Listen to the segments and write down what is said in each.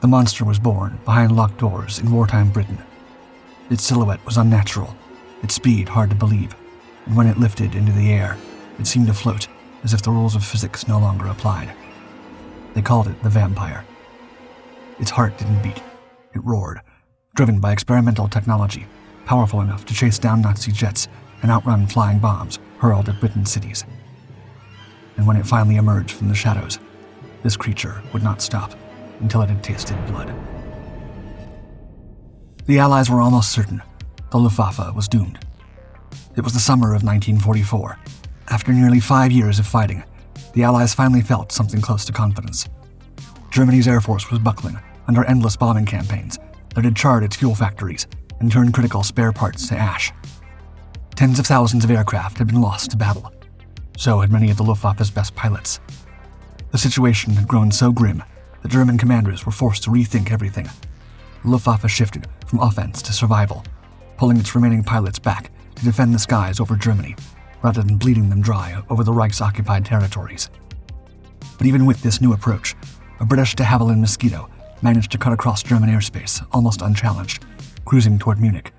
The monster was born behind locked doors in wartime Britain. Its silhouette was unnatural, its speed hard to believe, and when it lifted into the air, it seemed to float as if the rules of physics no longer applied. They called it the Vampire. Its heart didn't beat, it roared, driven by experimental technology, powerful enough to chase down Nazi jets and outrun flying bombs hurled at Britain's cities. And when it finally emerged from the shadows, this creature would not stop until it had tasted blood. The Allies were almost certain the Luftwaffe was doomed. It was the summer of 1944. After nearly 5 years of fighting, the Allies finally felt something close to confidence. Germany's air force was buckling under endless bombing campaigns that had charred its fuel factories and turned critical spare parts to ash. Tens of thousands of aircraft had been lost to battle. So had many of the Luftwaffe's best pilots. The situation had grown so grim that German commanders were forced to rethink everything. The Luftwaffe shifted from offense to survival, pulling its remaining pilots back to defend the skies over Germany, rather than bleeding them dry over the Reich's-occupied territories. But even with this new approach, a British de Havilland Mosquito managed to cut across German airspace almost unchallenged, cruising toward Munich.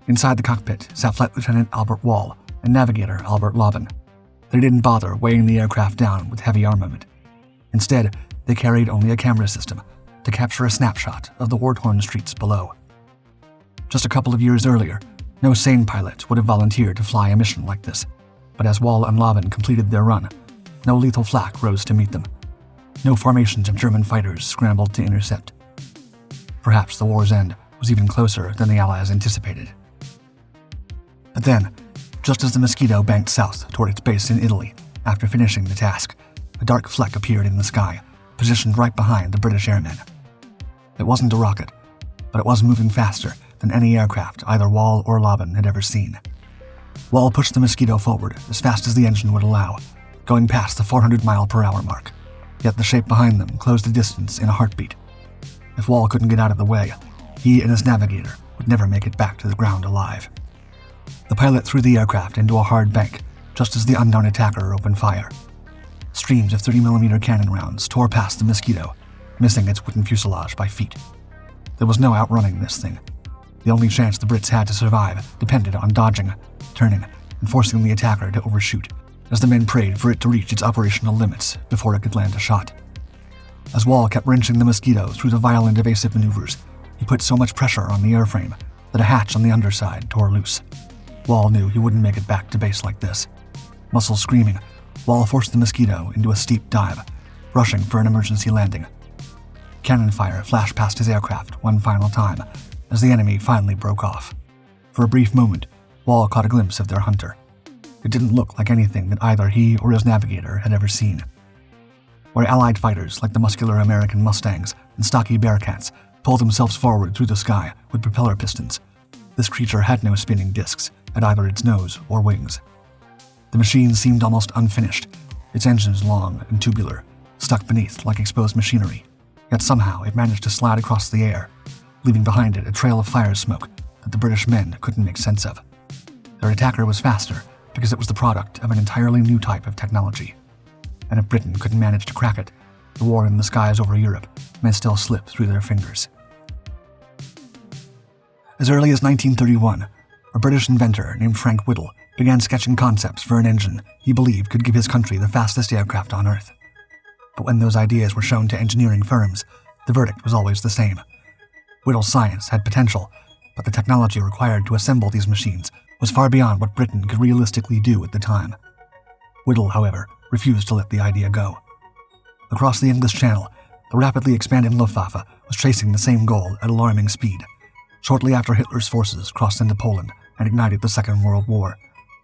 Inside the cockpit sat Flight Lieutenant Albert Wall and Navigator Albert Laben. They didn't bother weighing the aircraft down with heavy armament. Instead, they carried only a camera system to capture a snapshot of the war-torn streets below. Just a couple of years earlier, no sane pilot would have volunteered to fly a mission like this, but as Wall and Laben completed their run, no lethal flak rose to meet them. No formations of German fighters scrambled to intercept. Perhaps the war's end was even closer than the Allies anticipated. But then, just as the Mosquito banked south toward its base in Italy, after finishing the task, a dark fleck appeared in the sky, positioned right behind the British airmen. It wasn't a rocket, but it was moving faster than any aircraft either Wall or Laben had ever seen. Wall pushed the Mosquito forward as fast as the engine would allow, going past the 400-mile-per-hour mark. Yet the shape behind them closed the distance in a heartbeat. If Wall couldn't get out of the way, he and his navigator would never make it back to the ground alive. The pilot threw the aircraft into a hard bank just as the unknown attacker opened fire. Streams of 30mm cannon rounds tore past the Mosquito, missing its wooden fuselage by feet. There was no outrunning this thing. The only chance the Brits had to survive depended on dodging, turning, and forcing the attacker to overshoot, as the men prayed for it to reach its operational limits before it could land a shot. As Wall kept wrenching the Mosquito through the violent evasive maneuvers, he put so much pressure on the airframe that a hatch on the underside tore loose. Wall knew he wouldn't make it back to base like this. Muscles screaming, Wall forced the Mosquito into a steep dive, rushing for an emergency landing. Cannon fire flashed past his aircraft one final time as the enemy finally broke off. For a brief moment, Wall caught a glimpse of their hunter. It didn't look like anything that either he or his navigator had ever seen. Where Allied fighters like the muscular American Mustangs and stocky Bearcats pulled themselves forward through the sky with propeller pistons, this creature had no spinning discs at either its nose or wings. The machine seemed almost unfinished, its engines long and tubular, stuck beneath like exposed machinery, yet somehow it managed to slide across the air, leaving behind it a trail of fire smoke that the British men couldn't make sense of. Their attacker was faster because it was the product of an entirely new type of technology. And if Britain couldn't manage to crack it, the war in the skies over Europe may still slip through their fingers. As early as 1931, a British inventor named Frank Whittle began sketching concepts for an engine he believed could give his country the fastest aircraft on Earth. But when those ideas were shown to engineering firms, the verdict was always the same. Whittle's science had potential, but the technology required to assemble these machines was far beyond what Britain could realistically do at the time. Whittle, however, refused to let the idea go. Across the English Channel, the rapidly expanding Luftwaffe was chasing the same goal at alarming speed. Shortly after Hitler's forces crossed into Poland and ignited the Second World War,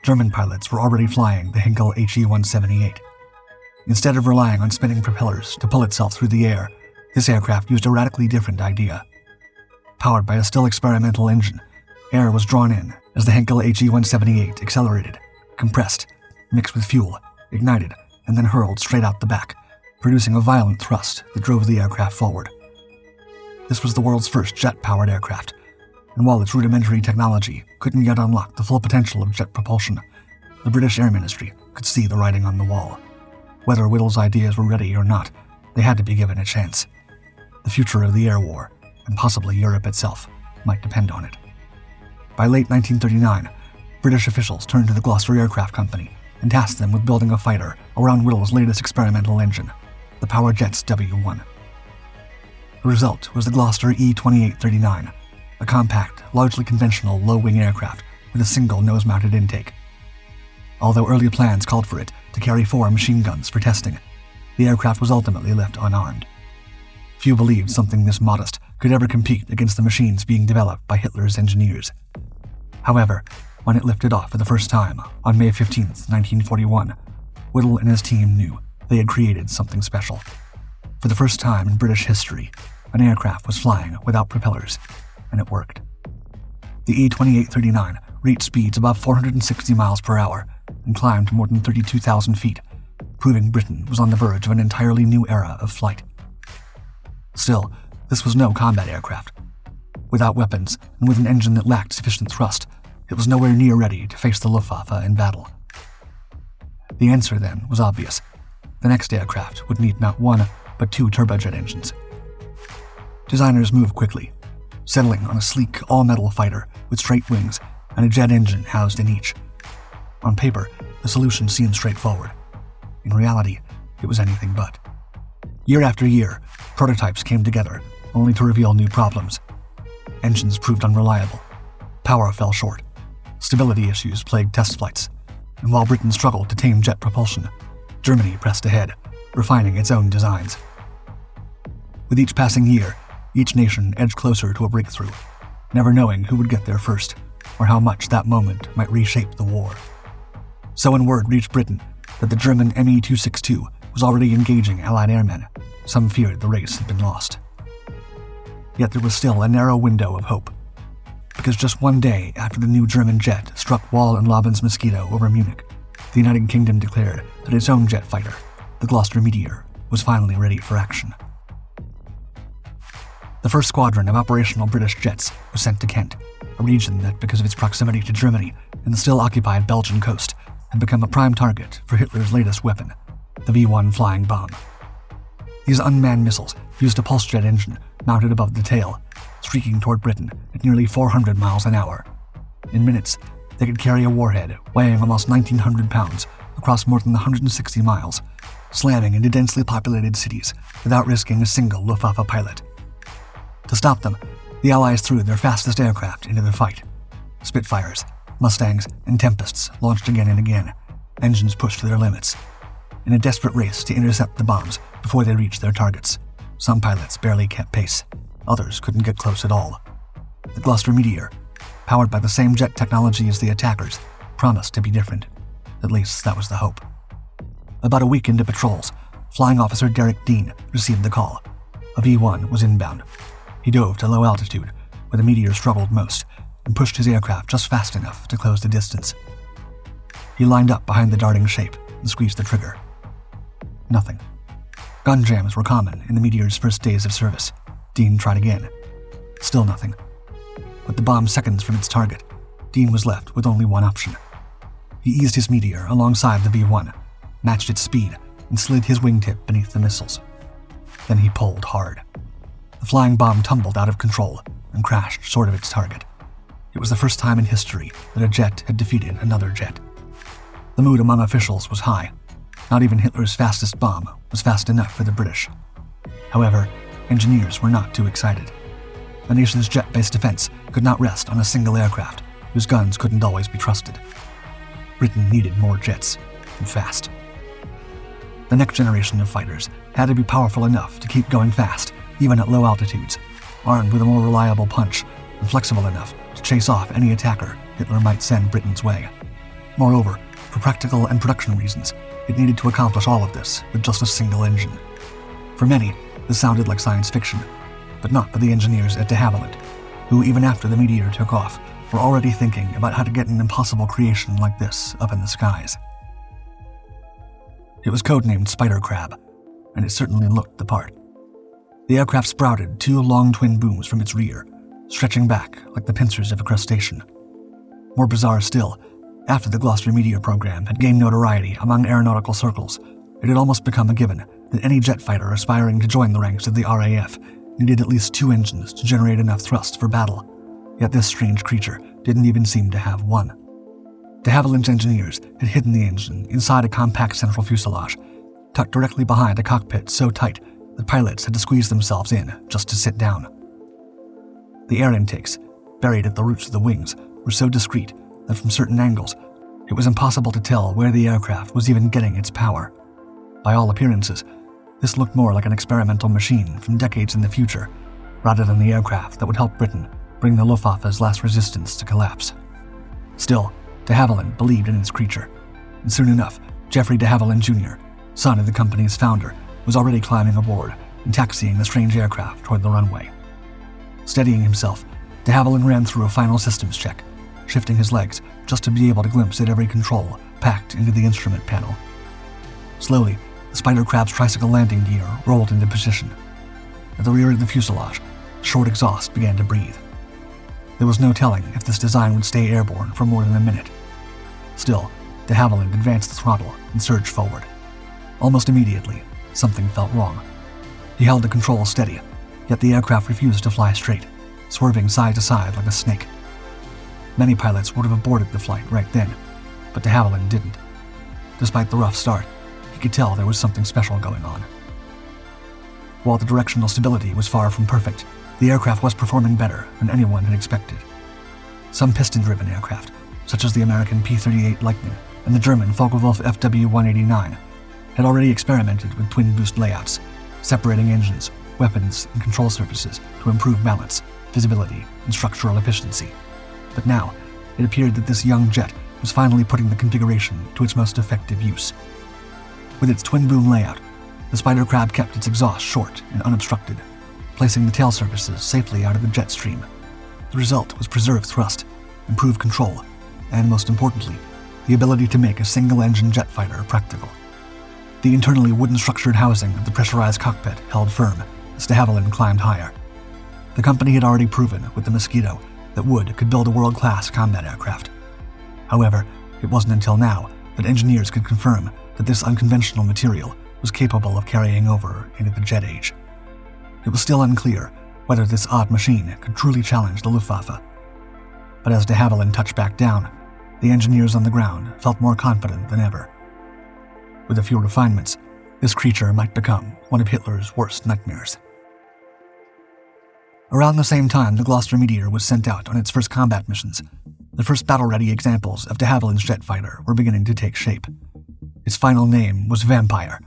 German pilots were already flying the Heinkel HE-178. Instead of relying on spinning propellers to pull itself through the air, this aircraft used a radically different idea. Powered by a still experimental engine, air was drawn in as the Heinkel HE-178 accelerated, compressed, mixed with fuel, ignited, and then hurled straight out the back, producing a violent thrust that drove the aircraft forward. This was the world's first jet-powered aircraft, and while its rudimentary technology couldn't yet unlock the full potential of jet propulsion, the British Air Ministry could see the writing on the wall. Whether Whittle's ideas were ready or not, they had to be given a chance. The future of the air war, and possibly Europe itself, might depend on it. By late 1939, British officials turned to the Gloucester Aircraft Company and tasked them with building a fighter around Whittle's latest experimental engine, the Power Jet's W-1. The result was the Gloucester E-2839, a compact, largely conventional low-wing aircraft with a single nose-mounted intake. Although early plans called for it to carry 4 machine guns for testing, the aircraft was ultimately left unarmed. Few believed something this modest could ever compete against the machines being developed by Hitler's engineers. However, when it lifted off for the first time on May 15, 1941, Whittle and his team knew they had created something special. For the first time in British history, an aircraft was flying without propellers, and it worked. The E-2839 reached speeds above 460 miles per hour and climbed to more than 32,000 feet, proving Britain was on the verge of an entirely new era of flight. Still, this was no combat aircraft. Without weapons and with an engine that lacked sufficient thrust, it was nowhere near ready to face the Luftwaffe in battle. The answer, then, was obvious. The next aircraft would need not 1, but 2 turbojet engines. Designers moved quickly, settling on a sleek, all-metal fighter with straight wings and a jet engine housed in each. On paper, the solution seemed straightforward. In reality, it was anything but. Year after year, prototypes came together, only to reveal new problems. Engines proved unreliable. Power fell short. Stability issues plagued test flights. And while Britain struggled to tame jet propulsion, Germany pressed ahead, refining its own designs. With each passing year, each nation edged closer to a breakthrough, never knowing who would get there first, or how much that moment might reshape the war. So when word reached Britain that the German Me-262 was already engaging Allied airmen, some feared the race had been lost. Yet there was still a narrow window of hope, because just one day after the new German jet struck Wall and Laben's Mosquito over Munich, the United Kingdom declared that its own jet fighter, the Gloucester Meteor, was finally ready for action. The first squadron of operational British jets was sent to Kent, a region that, because of its proximity to Germany and the still occupied Belgian coast, had become a prime target for Hitler's latest weapon, the V-1 flying bomb. These unmanned missiles used a pulse jet engine mounted above the tail, streaking toward Britain at nearly 400 miles an hour. In minutes, they could carry a warhead weighing almost 1,900 pounds across more than 160 miles, slamming into densely populated cities without risking a single Luftwaffe pilot. To stop them, the Allies threw their fastest aircraft into the fight. Spitfires, Mustangs, and Tempests launched again and again, engines pushed to their limits. In a desperate race to intercept the bombs before they reached their targets, some pilots barely kept pace, others couldn't get close at all. The Gloucester Meteor, powered by the same jet technology as the attackers, promised to be different. At least that was the hope. About a week into patrols, Flying Officer Derek Dean received the call. A V-1 was inbound. He dove to low altitude, where the Meteor struggled most, and pushed his aircraft just fast enough to close the distance. He lined up behind the darting shape and squeezed the trigger. Nothing. Gun jams were common in the Meteor's first days of service. Dean tried again. Still nothing. With the bomb seconds from its target, Dean was left with only one option. He eased his Meteor alongside the V-1, matched its speed, and slid his wingtip beneath the missiles. Then he pulled hard. The flying bomb tumbled out of control and crashed short of its target. It was the first time in history that a jet had defeated another jet. The mood among officials was high. Not even Hitler's fastest bomb was fast enough for the British. However, engineers were not too excited. The nation's jet-based defense could not rest on a single aircraft whose guns couldn't always be trusted. Britain needed more jets, and fast. The next generation of fighters had to be powerful enough to keep going fast, even at low altitudes, armed with a more reliable punch and flexible enough to chase off any attacker Hitler might send Britain's way. Moreover, for practical and production reasons, it needed to accomplish all of this with just a single engine. For many, this sounded like science fiction, but not for the engineers at de Havilland, who, even after the Meteor took off, were already thinking about how to get an impossible creation like this up in the skies. It was codenamed Spider Crab, and it certainly looked the part. The aircraft sprouted 2 long twin booms from its rear, stretching back like the pincers of a crustacean. More bizarre still, after the Gloucester Meteor program had gained notoriety among aeronautical circles, it had almost become a given that any jet fighter aspiring to join the ranks of the RAF needed at least 2 engines to generate enough thrust for battle, yet this strange creature didn't even seem to have one. De Havilland's engineers had hidden the engine inside a compact central fuselage, tucked directly behind a cockpit so tight that pilots had to squeeze themselves in just to sit down. The air intakes, buried at the roots of the wings, were so discreet that from certain angles, it was impossible to tell where the aircraft was even getting its power. By all appearances, this looked more like an experimental machine from decades in the future, rather than the aircraft that would help Britain bring the Luftwaffe's last resistance to collapse. Still, de Havilland believed in his creature, and soon enough, Geoffrey de Havilland Jr., son of the company's founder, was already climbing aboard and taxiing the strange aircraft toward the runway. Steadying himself, de Havilland ran through a final systems check, shifting his legs just to be able to glimpse at every control packed into the instrument panel. Slowly, the Spider Crab's tricycle landing gear rolled into position. At the rear of the fuselage, the short exhaust began to breathe. There was no telling if this design would stay airborne for more than a minute. Still, de Havilland advanced the throttle and surged forward. Almost immediately, something felt wrong. He held the controls steady, yet the aircraft refused to fly straight, swerving side to side like a snake. Many pilots would have aborted the flight right then, but de Havilland didn't. Despite the rough start, he could tell there was something special going on. While the directional stability was far from perfect, the aircraft was performing better than anyone had expected. Some piston-driven aircraft, such as the American P-38 Lightning and the German Focke-Wulf FW-189, had already experimented with twin-boost layouts, separating engines, weapons, and control surfaces to improve balance, visibility, and structural efficiency. But now, it appeared that this young jet was finally putting the configuration to its most effective use. With its twin-boom layout, the Spider Crab kept its exhaust short and unobstructed, placing the tail surfaces safely out of the jet stream. The result was preserved thrust, improved control, and most importantly, the ability to make a single-engine jet fighter practical. The internally wooden-structured housing of the pressurized cockpit held firm as de Havilland climbed higher. The company had already proven with the Mosquito that wood could build a world-class combat aircraft. However, it wasn't until now that engineers could confirm that this unconventional material was capable of carrying over into the jet age. It was still unclear whether this odd machine could truly challenge the Luftwaffe. But as de Havilland touched back down, the engineers on the ground felt more confident than ever. With a few refinements, this creature might become one of Hitler's worst nightmares. Around the same time the Gloucester Meteor was sent out on its first combat missions, the first battle-ready examples of de Havilland's jet fighter were beginning to take shape. Its final name was Vampire,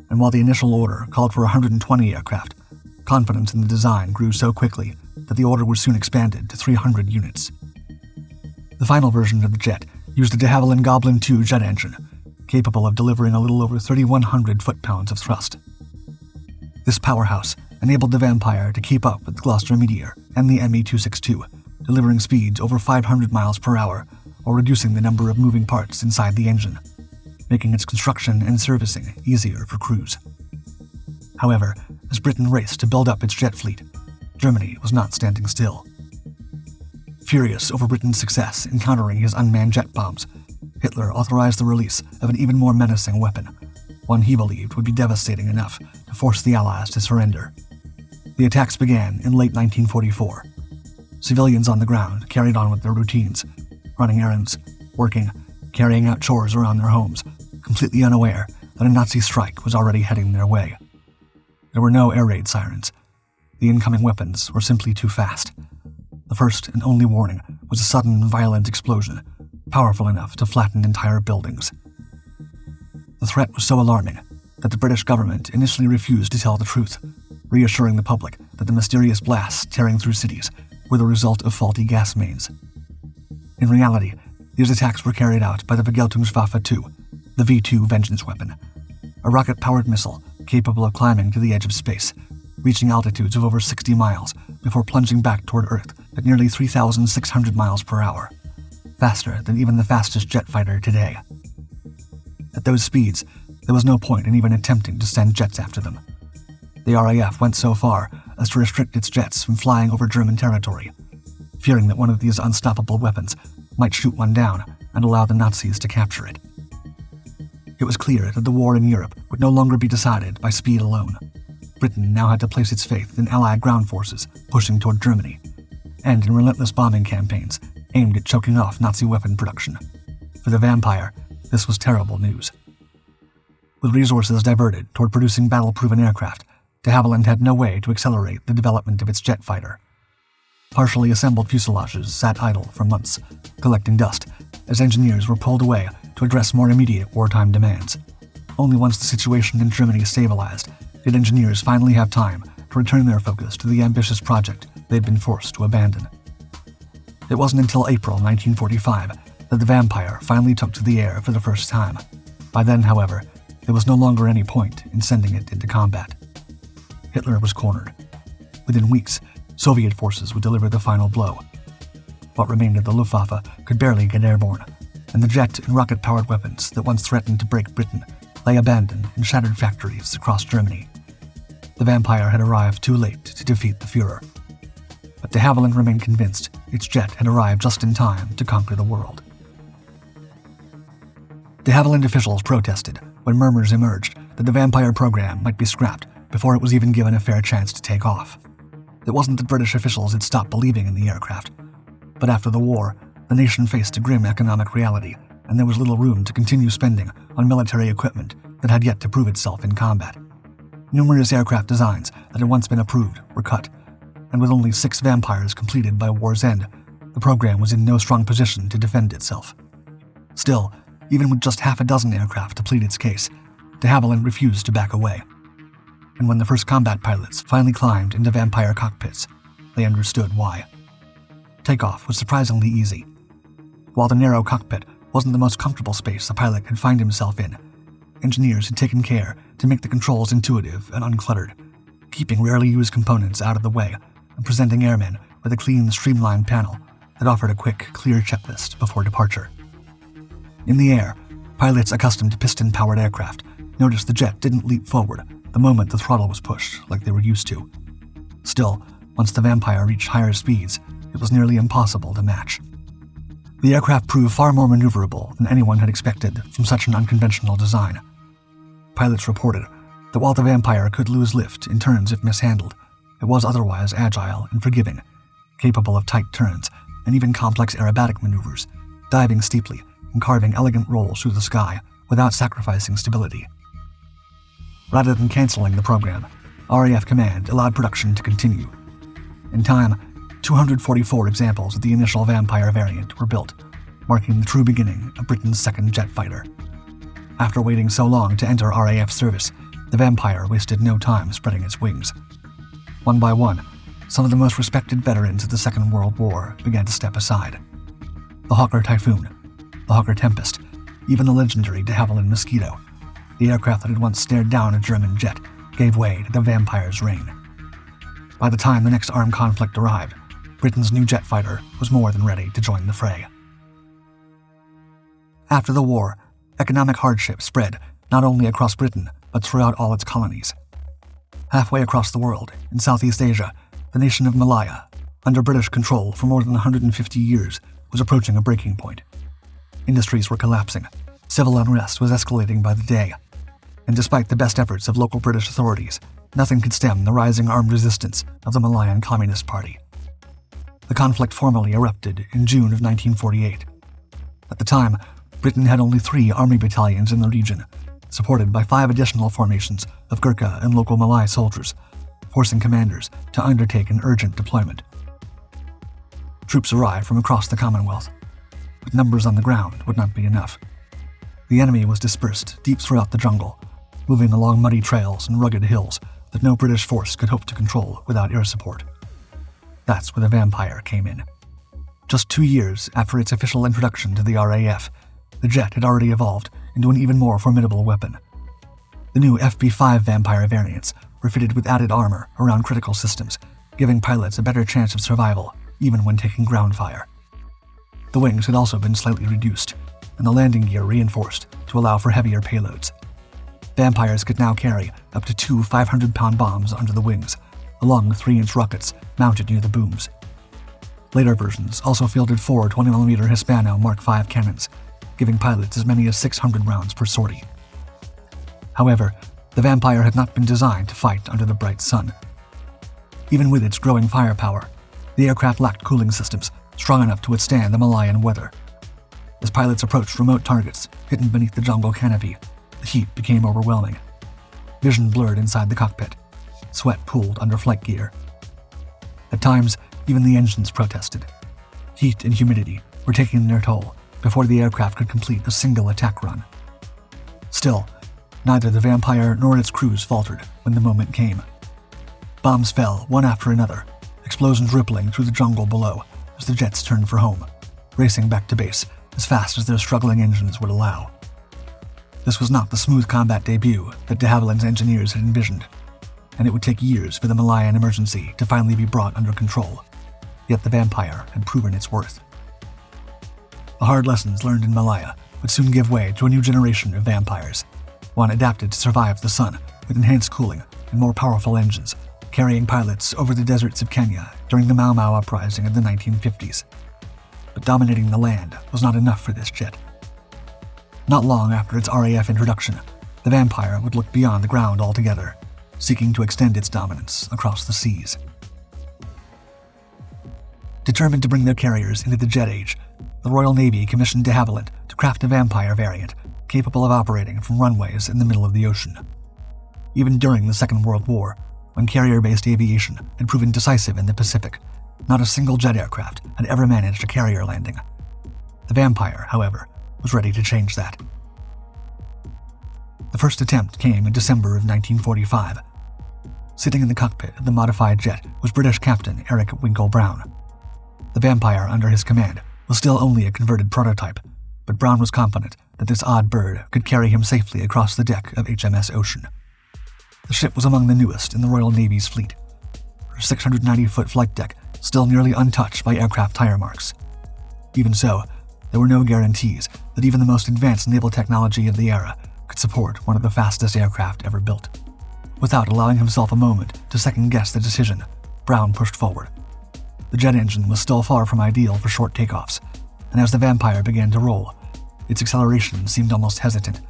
and while the initial order called for 120 aircraft, confidence in the design grew so quickly that the order was soon expanded to 300 units. The final version of the jet used the de Havilland Goblin II jet engine, capable of delivering a little over 3,100 foot-pounds of thrust. This powerhouse enabled the Vampire to keep up with the Gloucester Meteor and the Me-262, delivering speeds over 500 miles per hour while reducing the number of moving parts inside the engine, making its construction and servicing easier for crews. However, as Britain raced to build up its jet fleet, Germany was not standing still. Furious over Britain's success in countering his unmanned jet bombs, Hitler authorized the release of an even more menacing weapon, one he believed would be devastating enough to force the Allies to surrender. The attacks began in late 1944. Civilians on the ground carried on with their routines, running errands, working, carrying out chores around their homes, completely unaware that a Nazi strike was already heading their way. There were no air raid sirens. The incoming weapons were simply too fast. The first and only warning was a sudden, violent explosion, powerful enough to flatten entire buildings. The threat was so alarming that the British government initially refused to tell the truth, reassuring the public that the mysterious blasts tearing through cities were the result of faulty gas mains. In reality, these attacks were carried out by the Vergeltungswaffe II, the V-2 vengeance weapon, a rocket-powered missile capable of climbing to the edge of space, reaching altitudes of over 60 miles before plunging back toward Earth at nearly 3,600 miles per hour, faster than even the fastest jet fighter today. At those speeds, there was no point in even attempting to send jets after them. The RAF went so far as to restrict its jets from flying over German territory, fearing that one of these unstoppable weapons might shoot one down and allow the Nazis to capture it. It was clear that the war in Europe would no longer be decided by speed alone. Britain now had to place its faith in Allied ground forces pushing toward Germany, and in relentless bombing campaigns aimed at choking off Nazi weapon production. For the Vampire, this was terrible news. With resources diverted toward producing battle-proven aircraft, de Havilland had no way to accelerate the development of its jet fighter. Partially assembled fuselages sat idle for months, collecting dust, as engineers were pulled away to address more immediate wartime demands. Only once the situation in Germany stabilized did engineers finally have time to return their focus to the ambitious project they'd been forced to abandon. It wasn't until April 1945 that the Vampire finally took to the air for the first time. By then, however, there was no longer any point in sending it into combat. Hitler was cornered. Within weeks, Soviet forces would deliver the final blow. What remained of the Luftwaffe could barely get airborne, and the jet and rocket-powered weapons that once threatened to break Britain lay abandoned in shattered factories across Germany. The Vampire had arrived too late to defeat the Führer. But de Havilland remained convinced its jet had arrived just in time to conquer the world. De Havilland officials protested when murmurs emerged that the Vampire program might be scrapped before it was even given a fair chance to take off. It wasn't that British officials had stopped believing in the aircraft, but after the war, the nation faced a grim economic reality, and there was little room to continue spending on military equipment that had yet to prove itself in combat. Numerous aircraft designs that had once been approved were cut, and with only 6 Vampires completed by war's end, the program was in no strong position to defend itself. Still, even with just half a dozen aircraft to plead its case, de Havilland refused to back away. And when the first combat pilots finally climbed into Vampire cockpits, they understood why. Takeoff was surprisingly easy. While the narrow cockpit wasn't the most comfortable space a pilot could find himself in, engineers had taken care to make the controls intuitive and uncluttered, keeping rarely used components out of the way and presenting airmen with a clean, streamlined panel that offered a quick, clear checklist before departure. In the air, pilots accustomed to piston-powered aircraft noticed the jet didn't leap forward the moment the throttle was pushed like they were used to. Still, once the Vampire reached higher speeds, it was nearly impossible to match. The aircraft proved far more maneuverable than anyone had expected from such an unconventional design. Pilots reported that while the Vampire could lose lift in turns if mishandled, it was otherwise agile and forgiving, capable of tight turns and even complex aerobatic maneuvers, diving steeply and carving elegant rolls through the sky without sacrificing stability. Rather than canceling the program, RAF Command allowed production to continue. In time, 244 examples of the initial Vampire variant were built, marking the true beginning of Britain's second jet fighter. After waiting so long to enter RAF service, the Vampire wasted no time spreading its wings. One by one, some of the most respected veterans of the Second World War began to step aside. The Hawker Typhoon, the Hawker Tempest, even the legendary de Havilland Mosquito, the aircraft that had once stared down a German jet, gave way to the Vampire's reign. By the time the next armed conflict arrived, Britain's new jet fighter was more than ready to join the fray. After the war, economic hardship spread not only across Britain, but throughout all its colonies. Halfway across the world, in Southeast Asia, the nation of Malaya, under British control for more than 150 years, was approaching a breaking point. Industries were collapsing, civil unrest was escalating by the day, and despite the best efforts of local British authorities, nothing could stem the rising armed resistance of the Malayan Communist Party. The conflict formally erupted in June of 1948. At the time, Britain had only 3 army battalions in the region, supported by 5 additional formations of Gurkha and local Malay soldiers, forcing commanders to undertake an urgent deployment. Troops arrived from across the Commonwealth, but numbers on the ground would not be enough. The enemy was dispersed deep throughout the jungle, moving along muddy trails and rugged hills that no British force could hope to control without air support. That's where the Vampire came in. Just 2 years after its official introduction to the RAF, the jet had already evolved into an even more formidable weapon. The new FB-5 Vampire variants were fitted with added armor around critical systems, giving pilots a better chance of survival even when taking ground fire. The wings had also been slightly reduced, and the landing gear reinforced to allow for heavier payloads. Vampires could now carry up to 2 500-pound bombs under the wings, along with 3-inch rockets mounted near the booms. Later versions also fielded 4 20mm Hispano Mark V cannons, giving pilots as many as 600 rounds per sortie. However, The Vampire had not been designed to fight under the bright sun. Even with its growing firepower, the aircraft lacked cooling systems strong enough to withstand the Malayan weather. As pilots approached remote targets hidden beneath the jungle canopy, the heat became overwhelming. Vision blurred inside the cockpit. Sweat pooled under flight gear. At times, even the engines protested. Heat and humidity were taking their toll before the aircraft could complete a single attack run. Still, neither the Vampire nor its crews faltered when the moment came. Bombs fell one after another, explosions rippling through the jungle below as the jets turned for home, racing back to base as fast as their struggling engines would allow. This was not the smooth combat debut that de Havilland's engineers had envisioned, and it would take years for the Malayan emergency to finally be brought under control. Yet the Vampire had proven its worth. The hard lessons learned in Malaya would soon give way to a new generation of vampires, one adapted to survive the sun with enhanced cooling and more powerful engines, carrying pilots over the deserts of Kenya during the Mau Mau uprising of the 1950s. But dominating the land was not enough for this jet. Not long after its RAF introduction, the Vampire would look beyond the ground altogether, seeking to extend its dominance across the seas. Determined to bring their carriers into the jet age, the Royal Navy commissioned de Havilland to craft a Vampire variant capable of operating from runways in the middle of the ocean. Even during the Second World War, when carrier-based aviation had proven decisive in the Pacific, not a single jet aircraft had ever managed a carrier landing. The Vampire, however, was ready to change that. The first attempt came in December of 1945. Sitting in the cockpit of the modified jet was British Captain Eric Winkle Brown. The Vampire under his command was still only a converted prototype, but Brown was confident that this odd bird could carry him safely across the deck of HMS Ocean. The ship was among the newest in the Royal Navy's fleet. Her 690-foot flight deck still nearly untouched by aircraft tire marks. Even so, there were no guarantees that even the most advanced naval technology of the era could support one of the fastest aircraft ever built. Without allowing himself a moment to second-guess the decision, Brown pushed forward. The jet engine was still far from ideal for short takeoffs, and as the Vampire began to roll, its acceleration seemed almost hesitant,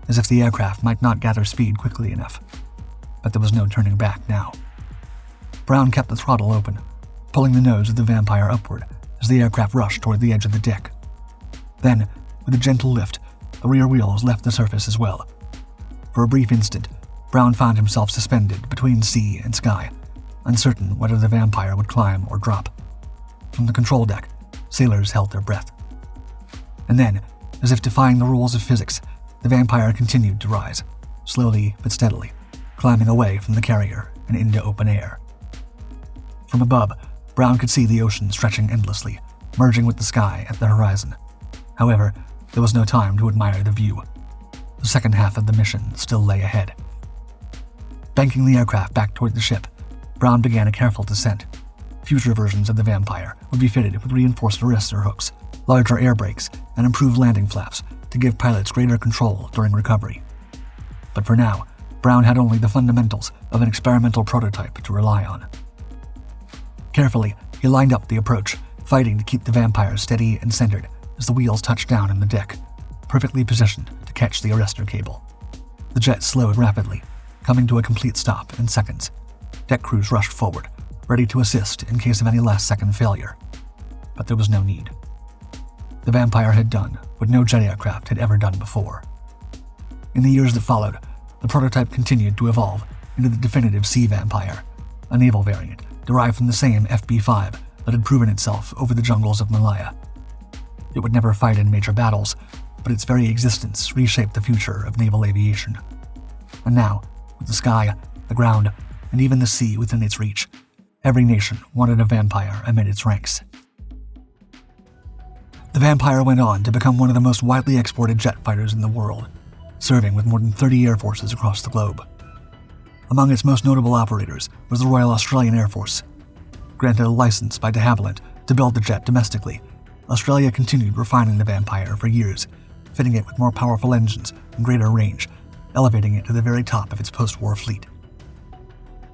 as if the aircraft might not gather speed quickly enough. But there was no turning back now. Brown kept the throttle open, pulling the nose of the Vampire upward as the aircraft rushed toward the edge of the deck. Then, with a gentle lift, the rear wheels left the surface as well. For a brief instant, Brown found himself suspended between sea and sky, uncertain whether the Vampire would climb or drop. From the control deck, sailors held their breath. And then, as if defying the rules of physics, the Vampire continued to rise, slowly but steadily, climbing away from the carrier and into open air. From above, Brown could see the ocean stretching endlessly, merging with the sky at the horizon. However, there was no time to admire the view. The second half of the mission still lay ahead. Banking the aircraft back toward the ship, Brown began a careful descent. Future versions of the Vampire would be fitted with reinforced arrestor hooks, larger air brakes, and improved landing flaps to give pilots greater control during recovery. But for now, Brown had only the fundamentals of an experimental prototype to rely on. Carefully, he lined up the approach, fighting to keep the Vampire steady and centered as the wheels touched down on the deck, perfectly positioned to catch the arrestor cable. The jet slowed rapidly, coming to a complete stop in seconds. Deck crews rushed forward, ready to assist in case of any last-second failure. But there was no need. The Vampire had done what no jet aircraft had ever done before. In the years that followed, the prototype continued to evolve into the definitive Sea Vampire, a naval variant derived from the same FB-5 that had proven itself over the jungles of Malaya. It would never fight in major battles, but its very existence reshaped the future of naval aviation. And now, with the sky, the ground, and even the sea within its reach, every nation wanted a Vampire amid its ranks. The Vampire went on to become one of the most widely exported jet fighters in the world, serving with more than 30 air forces across the globe. Among its most notable operators was the Royal Australian Air Force. Granted a license by de Havilland to build the jet domestically, Australia continued refining the Vampire for years, fitting it with more powerful engines and greater range, elevating it to the very top of its post-war fleet.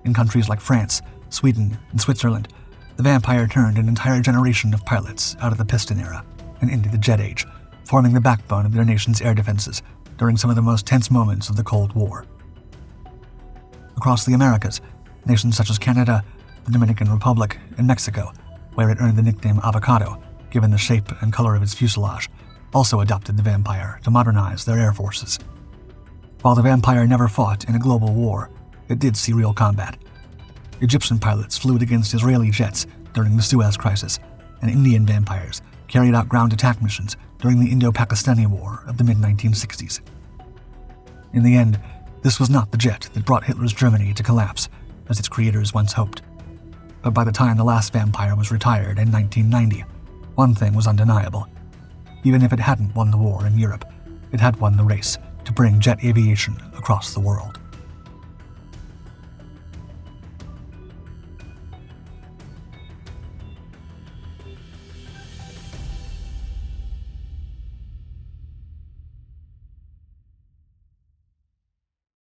In countries like France, Sweden, and Switzerland, the Vampire turned an entire generation of pilots out of the piston era and into the jet age, forming the backbone of their nation's air defenses during some of the most tense moments of the Cold War. across the Americas, nations such as Canada, the Dominican Republic, and Mexico, where it earned the nickname avocado, given the shape and color of its fuselage, also adopted the Vampire to modernize their air forces. While the Vampire never fought in a global war, it did see real combat. Egyptian pilots flew against Israeli jets during the Suez Crisis, and Indian Vampires carried out ground attack missions during the Indo-Pakistani War of the mid-1960s. In the end, this was not the jet that brought Hitler's Germany to collapse, as its creators once hoped. But by the time the last Vampire was retired in 1990, one thing was undeniable. Even if it hadn't won the war in Europe, it had won the race to bring jet aviation across the world.